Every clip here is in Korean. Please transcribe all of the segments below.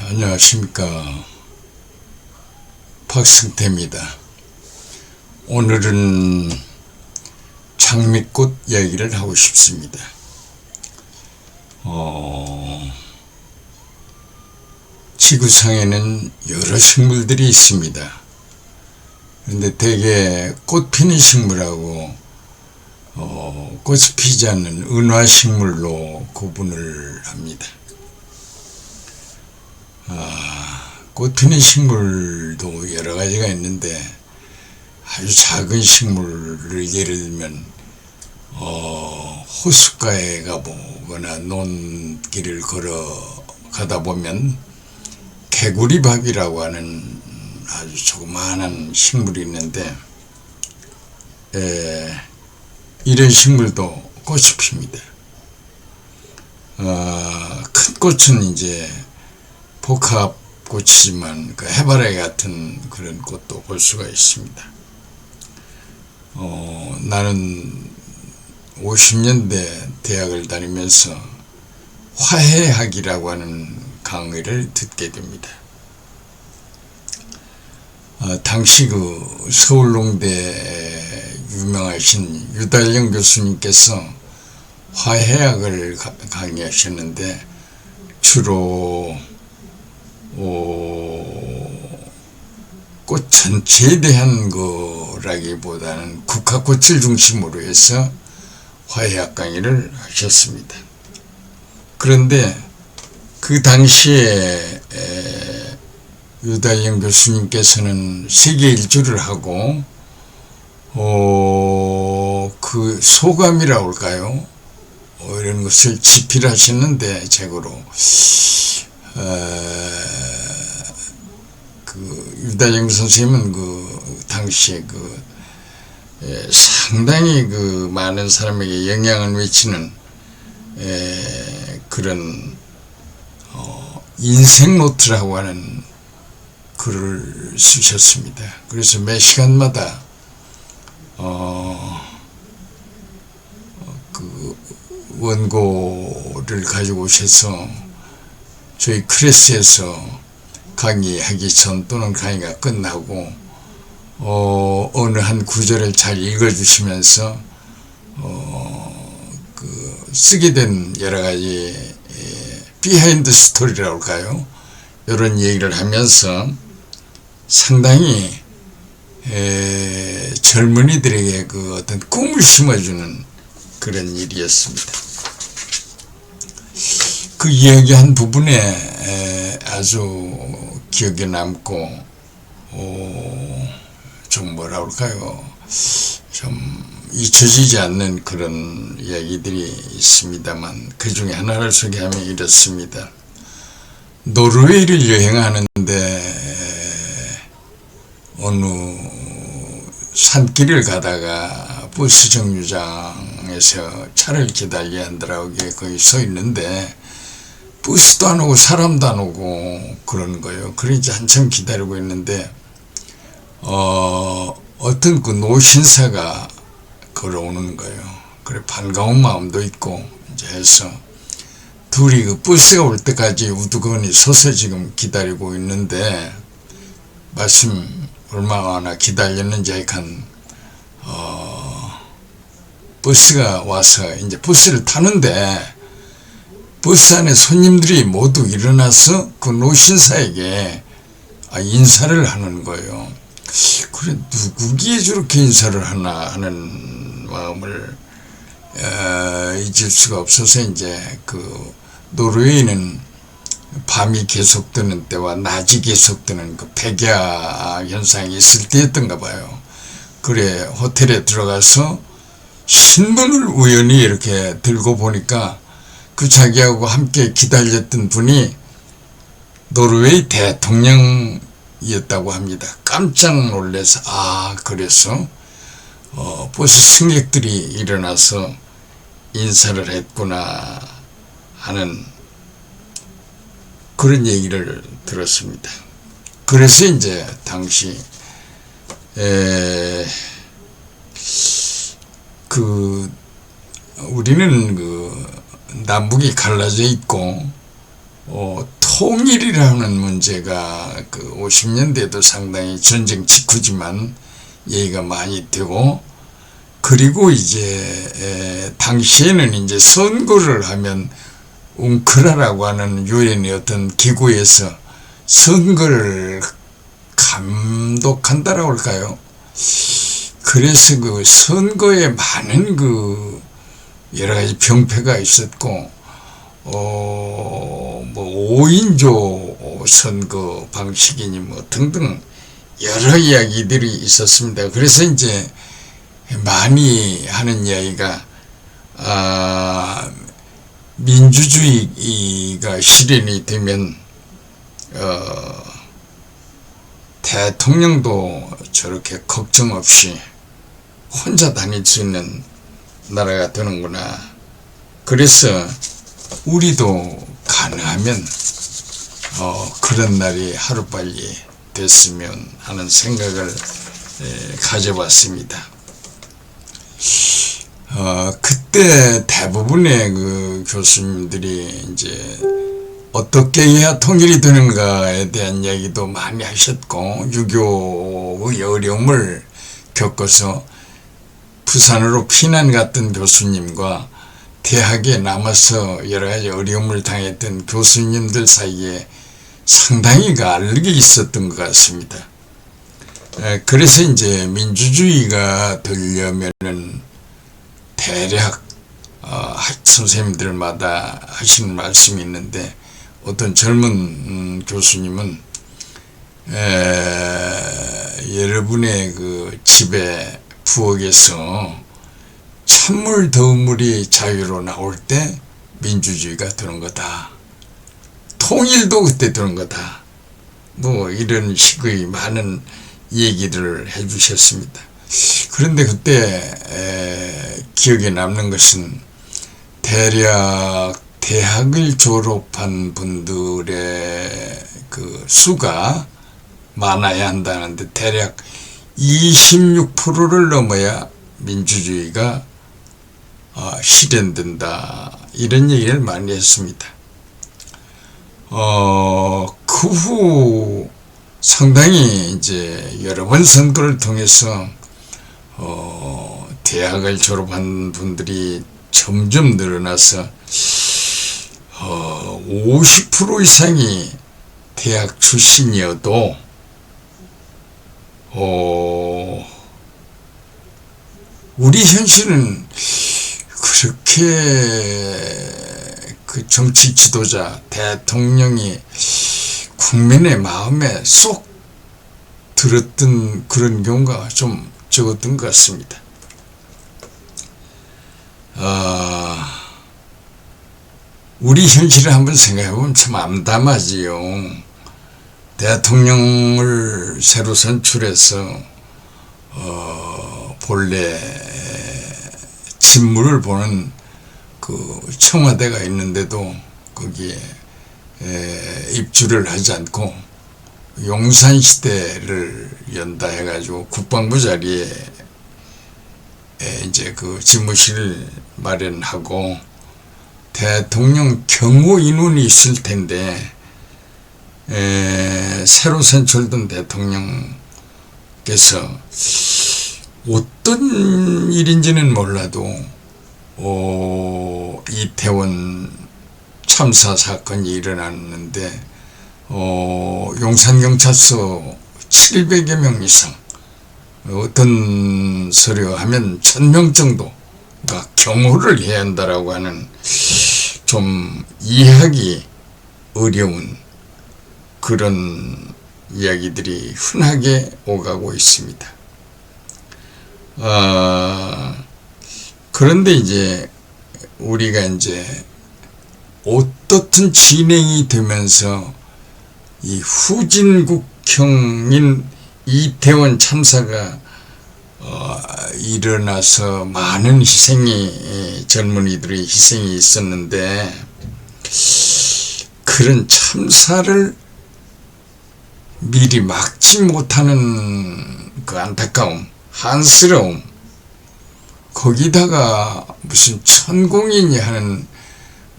안녕하십니까. 박승태입니다. 오늘은 장미꽃 이야기를 하고 싶습니다. 지구상에는 여러 식물들이 있습니다. 그런데 대개 꽃 피는 식물하고 꽃이 피지 않는 은화식물로 구분을 합니다. 꽃 피는 식물도 여러 가지가 있는데 아주 작은 식물을 예를 들면 호숫가에 가보거나 논길을 걸어가다 보면 개구리밥이라고 하는 아주 조그마한 식물이 있는데 이런 식물도 꽃이 핍니다. 큰 꽃은 이제 복합꽃이지만 그 해바라기 같은 그런 꽃도 볼 수가 있습니다. 나는 50년대 대학을 다니면서 화해학이라고 하는 강의를 듣게 됩니다. 당시 그 서울농대 유명하신 유달영 교수님께서 화해학을 강의하셨는데 주로 꽃 전체에 대한 거라기보다는 국화꽃을 중심으로 해서 화해학 강의를 하셨습니다. 그런데 그 당시에 유달영 교수님께서는 세계 일주를 하고 그 소감이라고 할까요? 이런 것을 집필하셨는데 책으로 그 유달영 선생님은 그 당시에 상당히 그 많은 사람에게 영향을 미치는 그런 인생 노트라고 하는 글을 쓰셨습니다. 그래서 매 시간마다 그 원고를 가지고 오셔서 저희 클래스에서 강의하기 전 또는 강의가 끝나고 어느 한 구절을 잘 읽어주시면서 그 쓰게 된 여러 가지 비하인드 스토리라고 할까요? 이런 얘기를 하면서 상당히 젊은이들에게 그 어떤 꿈을 심어주는 그런 일이었습니다. 그 이야기한 부분에 아주 기억에 남고 좀 뭐라 그럴까요? 좀 잊혀지지 않는 그런 이야기들이 있습니다만 그 중에 하나를 소개하면 이렇습니다. 노르웨이를 여행하는데 어느 산길을 가다가 버스 정류장에서 차를 기다려야 한다라고 거기 서 있는데 버스도 안 오고 사람도 안 오고 그러는 거예요. 그러니까 한참 기다리고 있는데 어떤 그 노신사가 걸어오는 거예요. 그래 반가운 마음도 있고 이제 해서 둘이 그 버스가 올 때까지 우두커니 서서 지금 기다리고 있는데 마침 얼마나 기다렸는지 하여간 버스가 와서 이제 버스를 타는데 버스 안에 손님들이 모두 일어나서 그 노신사에게 인사를 하는 거예요. 그래 누구기에 저렇게 인사를 하나 하는 마음을 잊을 수가 없어서 이제 그 노르웨이는 밤이 계속되는 때와 낮이 계속되는 그 백야 현상이 있을 때였던가 봐요. 그래 호텔에 들어가서 신문을 우연히 이렇게 들고 보니까 그 자기하고 함께 기다렸던 분이 노르웨이 대통령이었다고 합니다. 깜짝 놀라서 그래서 버스 승객들이 일어나서 인사를 했구나 하는 그런 얘기를 들었습니다. 그래서 이제 당시 우리는 남북이 갈라져 있고 통일이라는 문제가 그 50년대도 상당히 전쟁 직후지만 얘기가 많이 되고, 그리고 이제 당시에는 이제 선거를 하면 웅크라라고 하는 유엔의 어떤 기구에서 선거를 감독한다라고 할까요? 그래서 그 선거에 많은 그 여러 가지 병폐가 있었고, 뭐 5인조 선거 방식이니 뭐 등등 여러 이야기들이 있었습니다. 그래서 이제 많이 하는 이야기가 민주주의가 실현이 되면 대통령도 저렇게 걱정 없이 혼자 다닐 수 있는 나라가 되는구나. 그래서 우리도 가능하면 그런 날이 하루빨리 됐으면 하는 생각을 가져봤습니다. 그때 대부분의 그 교수님들이 이제 어떻게 해야 통일이 되는가에 대한 이야기도 많이 하셨고, 6.25의 어려움을 겪어서 부산으로 피난 갔던 교수님과 대학에 남아서 여러 가지 어려움을 당했던 교수님들 사이에 상당히 알력이 있었던 것 같습니다. 그래서 이제 민주주의가 되려면은 대략 선생님들마다 하시는 말씀이 있는데, 어떤 젊은 교수님은 여러분의 그 집에 부엌에서 찬물 더운물이 자유로 나올 때 민주주의가 되는 거다. 통일도 그때 되는 거다. 뭐 이런 식의 많은 얘기를 해주셨습니다. 그런데 그때 기억에 남는 것은 대략 대학을 졸업한 분들의 그 수가 많아야 한다는데 대략 26%를 넘어야 민주주의가 실현된다, 이런 얘기를 많이 했습니다. 그 후 상당히 이제 여러 번 선거를 통해서 대학을 졸업한 분들이 점점 늘어나서 50% 이상이 대학 출신이어도 우리 현실은 그렇게 그 정치 지도자, 대통령이 국민의 마음에 쏙 들었던 그런 경우가 좀 적었던 것 같습니다. 우리 현실을 한번 생각해보면 참 암담하지요. 대통령을 새로 선출해서 본래 직무를 보는 그 청와대가 있는데도 거기에 입주를 하지 않고 용산시대를 연다 해가지고 국방부 자리에 이제 그 집무실을 마련하고 대통령 경호 인원이 있을 텐데 새로 선출된 대통령께서 어떤 일인지는 몰라도 이태원 참사 사건이 일어났는데 용산경찰서 700여 명 이상, 어떤 서류하면 1000명 정도가 경호를 해야 한다라고 하는 좀 이해하기 어려운 그런 이야기들이 흔하게 오가고 있습니다. 그런데 이제 우리가 이제 어떻든 진행이 되면서 이 후진국형인 이태원 참사가 일어나서 많은 젊은이들의 희생이 있었는데, 그런 참사를 미리 막지 못하는 그 안타까움, 한스러움, 거기다가 무슨 천공이니 하는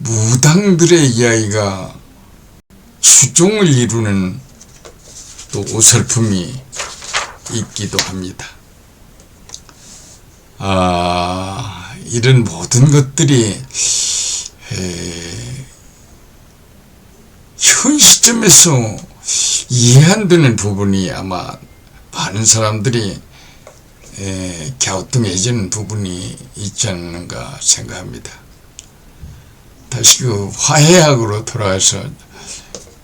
무당들의 이야기가 추종을 이루는 또 어설픔이 있기도 합니다. 이런 모든 것들이 현 시점에서 이해 안 되는 부분이 아마 많은 사람들이 갸우뚱해지는 부분이 있지 않는가 생각합니다. 다시 그 화해학으로 돌아가서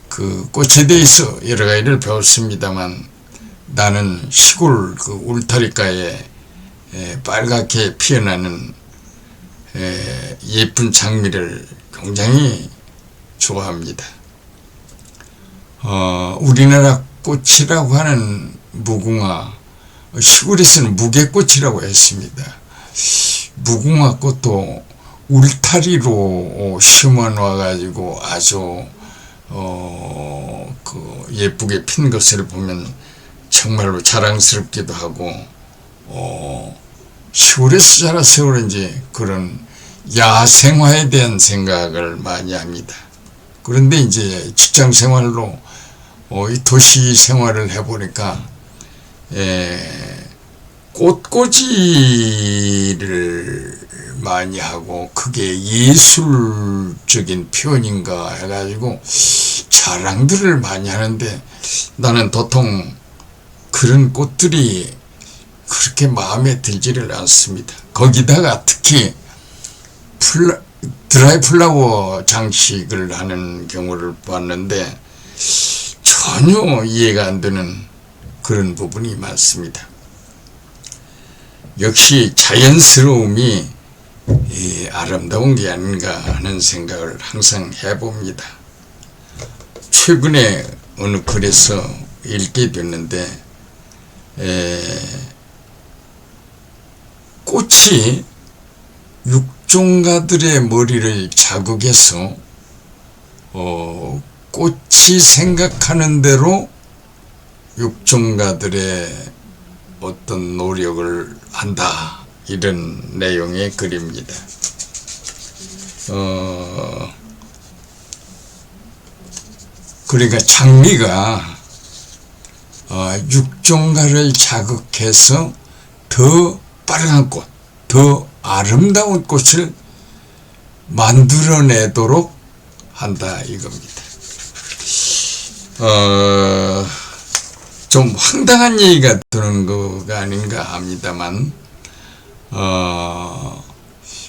그 꽃에 대해서 여러 가지를 배웠습니다만, 나는 시골 그 울타리가에 빨갛게 피어나는 예쁜 장미를 굉장히 좋아합니다. 우리나라 꽃이라고 하는 무궁화, 시골에서는 무개꽃이라고 했습니다. 무궁화 꽃도 울타리로 심어 놓아 가지고 아주 그 예쁘게 핀 것을 보면 정말로 자랑스럽기도 하고, 시골에서 자라서 그런지 그런 야생화에 대한 생각을 많이 합니다. 그런데 이제 직장 생활로 이 도시 생활을 해보니까 꽃꽂이를 많이 하고 그게 예술적인 표현인가 해가지고 자랑들을 많이 하는데, 나는 도통 그런 꽃들이 그렇게 마음에 들지를 않습니다. 거기다가 특히 드라이 플라워 장식을 하는 경우를 봤는데 전혀 이해가 안 되는 그런 부분이 많습니다. 역시 자연스러움이 아름다운 게 아닌가 하는 생각을 항상 해봅니다. 최근에 어느 글에서 읽게 됐는데, 꽃이 육종가들의 머리를 자극해서 꽃이 생각하는 대로 육종가들의 어떤 노력을 한다, 이런 내용의 글입니다. 그러니까 장미가 육종가를 자극해서 더 빨간 꽃, 더 아름다운 꽃을 만들어내도록 한다, 이겁니다. 좀 황당한 얘기가 드는 거가 아닌가 합니다만,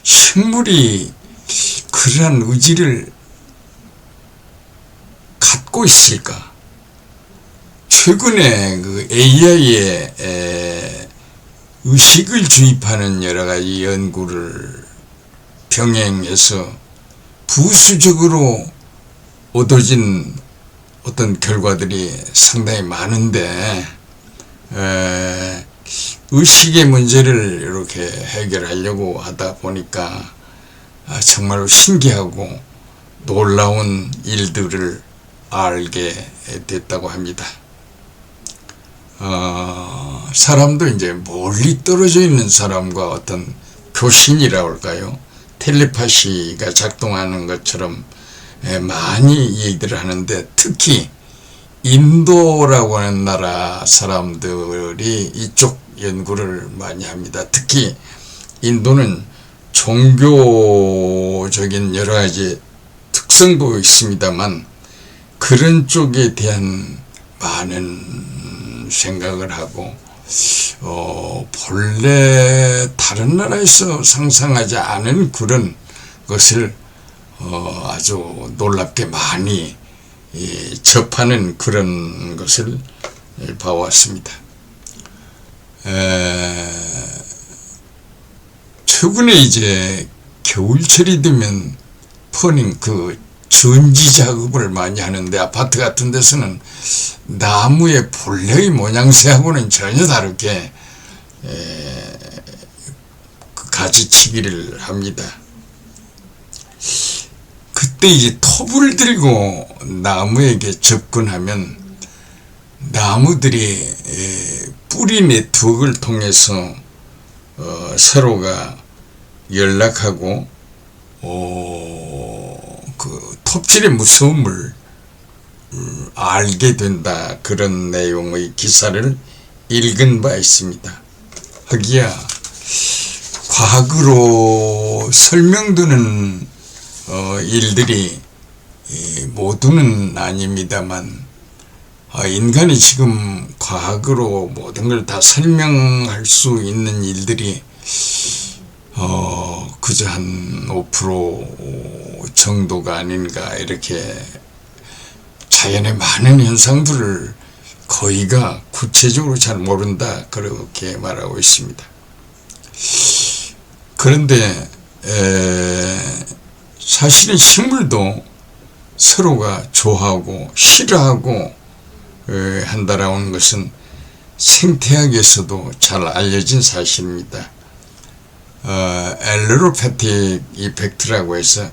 식물이 그러한 의지를 갖고 있을까? 최근에 그 AI에 의식을 주입하는 여러 가지 연구를 병행해서 부수적으로 얻어진 어떤 결과들이 상당히 많은데, 의식의 문제를 이렇게 해결하려고 하다 보니까 정말로 신기하고 놀라운 일들을 알게 됐다고 합니다. 사람도 이제 멀리 떨어져 있는 사람과 어떤 교신이라고 할까요? 텔레파시가 작동하는 것처럼 많이 얘기들을 하는데, 특히 인도라고 하는 나라 사람들이 이쪽 연구를 많이 합니다. 특히 인도는 종교적인 여러 가지 특성도 있습니다만 그런 쪽에 대한 많은 생각을 하고, 본래 다른 나라에서 상상하지 않은 그런 것을 아주 놀랍게 많이 접하는 그런 것을 봐왔습니다. 최근에 이제 겨울철이 되면 퍼닝 그 전지 작업을 많이 하는데, 아파트 같은 데서는 나무의 본래의 모양새하고는 전혀 다르게 그 가지치기를 합니다. 그때 이제 톱을 들고 나무에게 접근하면 나무들이 뿌리 네트워크를 통해서 서로가 연락하고 톱질의 무서움을 알게 된다, 그런 내용의 기사를 읽은 바 있습니다. 하기야 과학으로 설명되는 일들이 모두는 아닙니다만, 인간이 지금 과학으로 모든 걸 다 설명할 수 있는 일들이 그저 한 5% 정도가 아닌가, 이렇게 자연의 많은 현상들을 거의가 구체적으로 잘 모른다, 그렇게 말하고 있습니다. 그런데 사실은 식물도 서로가 좋아하고 싫어하고 한다라는 것은 생태학에서도 잘 알려진 사실입니다. 엘레로패틱 이펙트라고 해서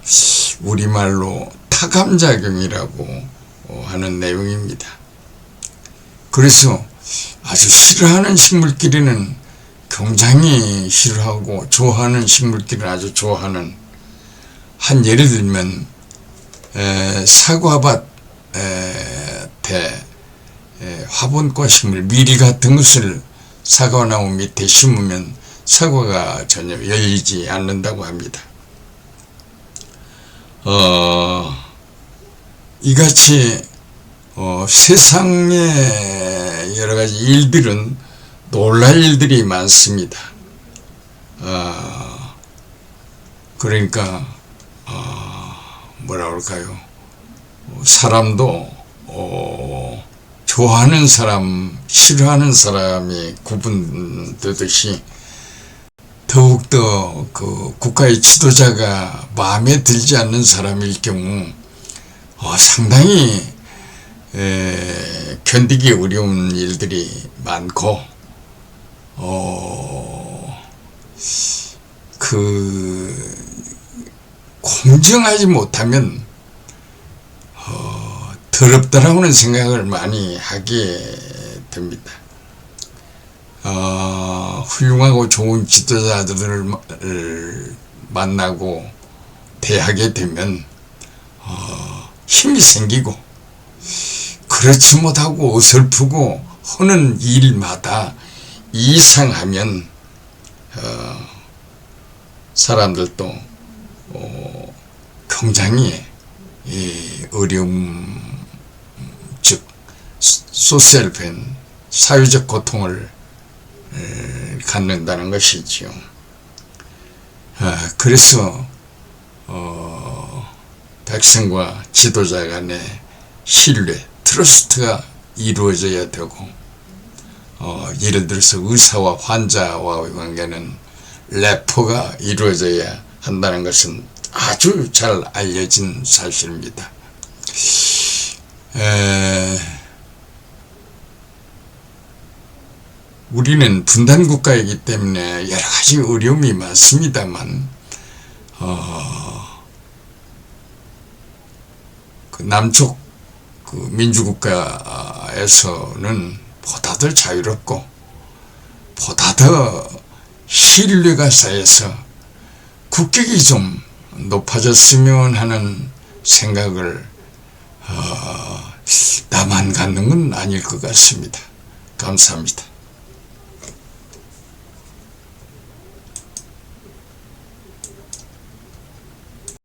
우리말로 타감작용이라고 하는 내용입니다. 그래서 아주 싫어하는 식물끼리는 굉장히 싫어하고, 좋아하는 식물끼리는 아주 좋아하는, 한 예를 들면 사과밭 화분과 식물, 밀 같은 것을 사과나무 밑에 심으면 사과가 전혀 열리지 않는다고 합니다. 이같이 세상의 여러 가지 일들은 놀랄 일들이 많습니다. 그러니까 뭐라 그럴까요? 사람도 좋아하는 사람, 싫어하는 사람이 구분되듯이, 더욱더 그 국가의 지도자가 마음에 들지 않는 사람일 경우 상당히 견디기 어려운 일들이 많고, 공정하지 못하면 더럽다라는 생각을 많이 하게 됩니다. 훌륭하고 좋은 지도자들을 만나고 대하게 되면 힘이 생기고, 그렇지 못하고 어설프고 하는 일마다 이상하면 사람들도 굉장히 어려움, 즉 소셜 페인, 사회적 고통을 갖는다는 것이지요. 그래서 백성과 지도자 간의 신뢰, 트러스트가 이루어져야 되고, 예를 들어서 의사와 환자와의 관계는 래퍼가 이루어져야 한다는 것은 아주 잘 알려진 사실입니다. 우리는 분단 국가이기 때문에 여러 가지 어려움이 많습니다만, 그 남쪽 그 민주국가에서는 보다 더 자유롭고 보다 더 신뢰가 쌓여서 국격이 좀 높아졌으면 하는 생각을 나만 갖는 건 아닐 것 같습니다. 감사합니다.